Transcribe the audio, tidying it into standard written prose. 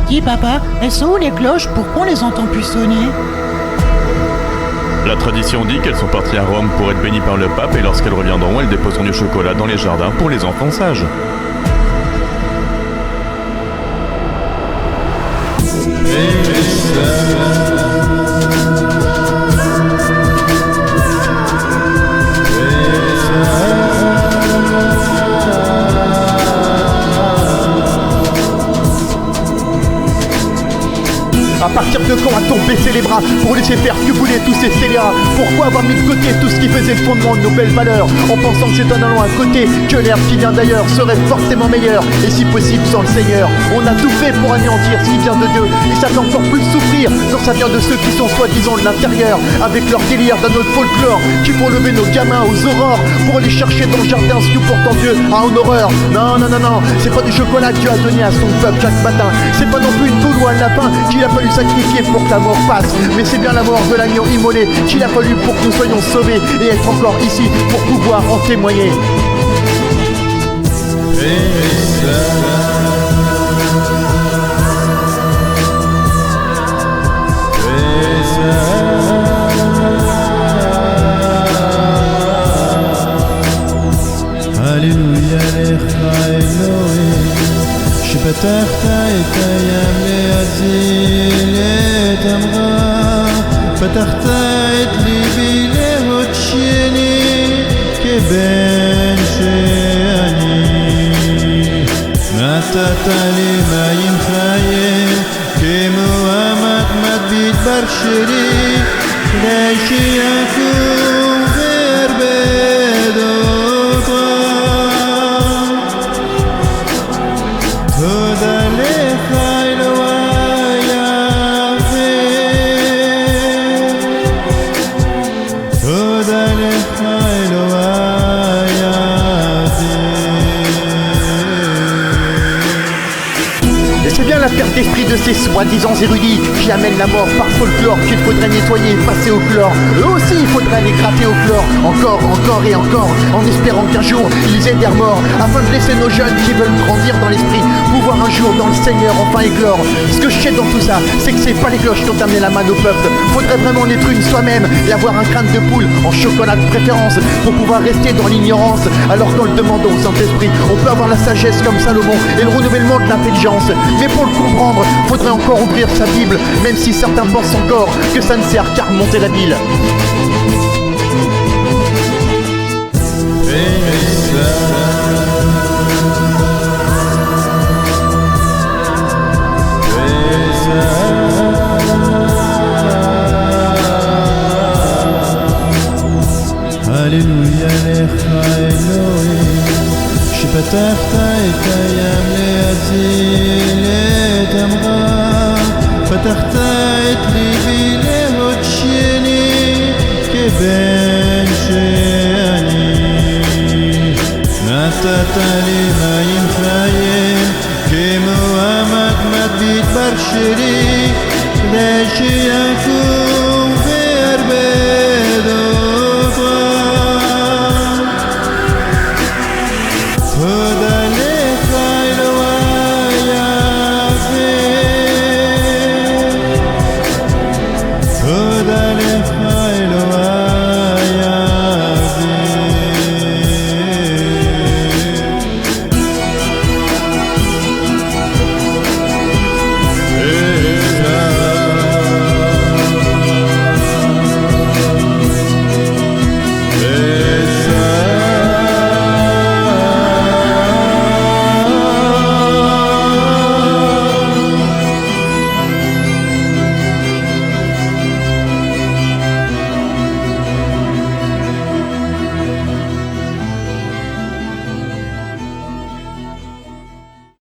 Dis papa, elles sont où les cloches? Pourquoi on les entend plus sonner? La tradition dit qu'elles sont parties à Rome pour être bénies par le pape et lorsqu'elles reviendront, elles déposeront du chocolat dans les jardins pour les enfants sages. À partir de quand a-t-on baissé les bras pour laisser faire que voulaient tous ces scélérats? Pourquoi avoir mis de côté tout ce qui faisait le fondement de nos belles valeurs, en pensant que c'est en allant à côté que l'herbe qui vient d'ailleurs serait forcément meilleure, et si possible sans le Seigneur? On a tout fait pour anéantir ce qui vient de Dieu, et ça fait encore plus souffrir quand ça vient de ceux qui sont soi-disant de l'intérieur, avec leur délire d'un autre folklore, qui font lever nos gamins aux aurores pour aller chercher dans le jardin ce que pourtant Dieu a en horreur. Non, non, non, non, c'est pas du chocolat que Dieu a donné à son peuple chaque matin, c'est pas non plus une poule ou un lapin qu'il a fallu sacrifier pour que la mort passe, mais c'est bien la mort de l'agneau immolé qu'il a fallu pour que nous soyons sauvés et être encore ici pour pouvoir en témoigner. Alléluia lecha Elohim שפתחת את הים להציל את עמך פתחת את ליבי להודשני כבן שאני נתת לי מים חיים כמו המתמד בדבר שלי כדי שיקום והרבה אותך תודה לך אלוהי יפה תודה לך אלוהי יפה. Et c'est bien la perte d'esprit de ces soi-disant érudits qui amènent la mort par folklore qu'il faudrait nettoyer et passer au chlore. Eux aussi il faudrait les gratter au chlore, encore, encore et encore, en espérant qu'un jour ils aient des remords, afin de laisser nos jeunes qui veulent grandir dans l'esprit pouvoir un jour dans le Seigneur enfin éclore. Ce que je sais dans tout ça, c'est que c'est pas les cloches qui ont amené la manne au peuple. Faudrait vraiment en être une soi-même et avoir un crâne de poule en chocolat de préférence pour pouvoir rester dans l'ignorance, alors qu'en le demandant au Saint-Esprit, on peut avoir la sagesse comme Salomon et le renouvellement de l'intelligence. Mais pour le comprendre, faudrait encore ouvrir sa Bible, même si certains pensent encore que ça ne sert qu'à remonter la bile. הללויה לך אלוהים שפתחת את הים להציל את עמך פתחת את ליבי להודשני כבן שאני נתת לי מים חיים כמו המתמד בדבר שלי כדי שיקום